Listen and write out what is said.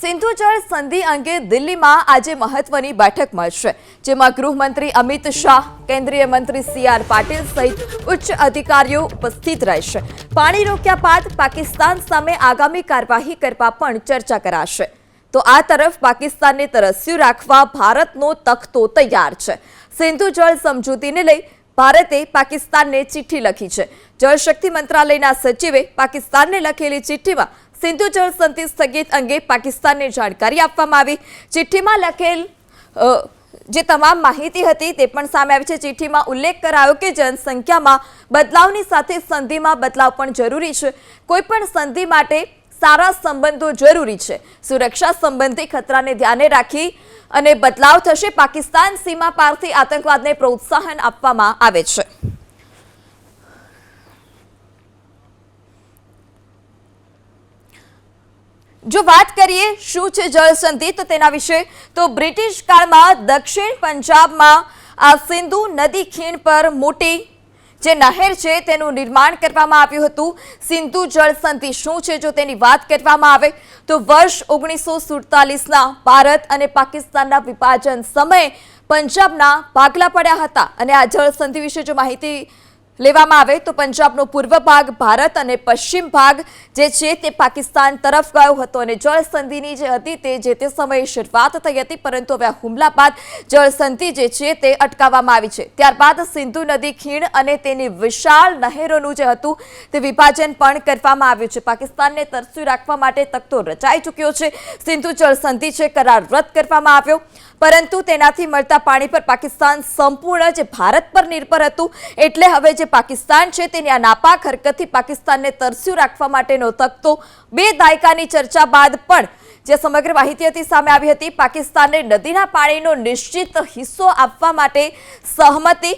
સિંધુ જળ સંધિ અંગે દિલ્હીમાં આજે મહત્વની બેઠક મળશે, જેમાં ગૃહમંત્રી અમિત શાહ, કેન્દ્રીય મંત્રી સી.આર. પાટીલ સહિત ઉચ્ચ અધિકારીઓ ઉપસ્થિત રહેશે. પાણી રોક્યા બાદ પાકિસ્તાન સામે આગામી કાર્યવાહી કરવા પણ ચર્ચા કરાશે. તો આ તરફ પાકિસ્તાનને તરસ્યું રાખવા ભારતનો તખ્તો તૈયાર છે. સિંધુ જળ સમજૂતીને લઈ ભારતે પાકિસ્તાનને ચિઠ્ઠી લખી છે. જળશક્તિ મંત્રાલયના સચિવે પાકિસ્તાનને લખેલી ચિઠ્ઠીમાં સિંધુ જળ સંધિ સ્થગિત અંગે પાકિસ્તાનને જાણકારી આપવામાં આવી. ચિઠ્ઠીમાં લખેલ જે તમામ માહિતી હતી તે પણ સામે આવી છે. ચિઠ્ઠીમાં ઉલ્લેખ કરાયો કે જનસંખ્યામાં બદલાવની સાથે સંધિમાં બદલાવ પણ જરૂરી છે. કોઈપણ સંધિ માટે સારા સંબંધો જરૂરી છે. સુરક્ષા સંબંધી ખતરાને ધ્યાને રાખી અને બદલાવ થશે. પાકિસ્તાન સીમા પારથી આતંકવાદને પ્રોત્સાહન આપવામાં આવે છે. જો વાત કરીએ શું છે જળ સંધિ, તો તેના વિશે તો બ્રિટિશ કાળમાં દક્ષિણ પંજાબમાં આ સિંધુ નદી ખીણ પર મોટી જે નહેર છે તેનું નિર્માણ કરવામાં આવ્યું હતું. સિંધુ જળ સંધિ શું છે જો તેની વાત કરવામાં આવે તો વર્ષ 1947ના ભારત અને પાકિસ્તાનના વિભાજન સમયે પંજાબના ભાગલા પડ્યા હતા. અને આ જળ સંધિ વિશે જો માહિતી લેવામાં આવે તો પંજાબનો પૂર્વ ભાગ ભારત અને પશ્ચિમ ભાગ જે છે તે પાકિસ્તાન તરફ ગયો હતો. અને જળ સંધિની જે હતી તે જે તે સમયે શરૂઆત થઈ હતી, પરંતુ હવે હુમલા બાદ જળ સંધિ જે છે તે અટકાવવામાં આવી છે. ત્યારબાદ સિંધુ નદી ખીણ અને તેની વિશાળ નહેરોનું જે હતું તે વિભાજન પણ કરવામાં આવ્યું છે. પાકિસ્તાનને તરસ્યું રાખવા માટે તખ્તો રચાઈ ચૂક્યો છે. સિંધુ જળ સંધિ છે કરાર રદ કરવામાં આવ્યો, પરંતુ તેનાથી મળતા પાણી પર પાકિસ્તાન સંપૂર્ણ જે ભારત પર નિર્ભર હતું. એટલે હવે જે પાકિસ્તાન છે તેની આ નાપાક હરકતથી પાકિસ્તાનને તરસ્યું રાખવા માટેનો તખ્તો 2 દાયકાની ચર્ચા બાદ પણ જે સમગ્ર માહિતી હતી સામે આવી હતી. પાકિસ્તાનને નદીના પાણીનો નિશ્ચિત હિસ્સો આપવા માટે સહમતિ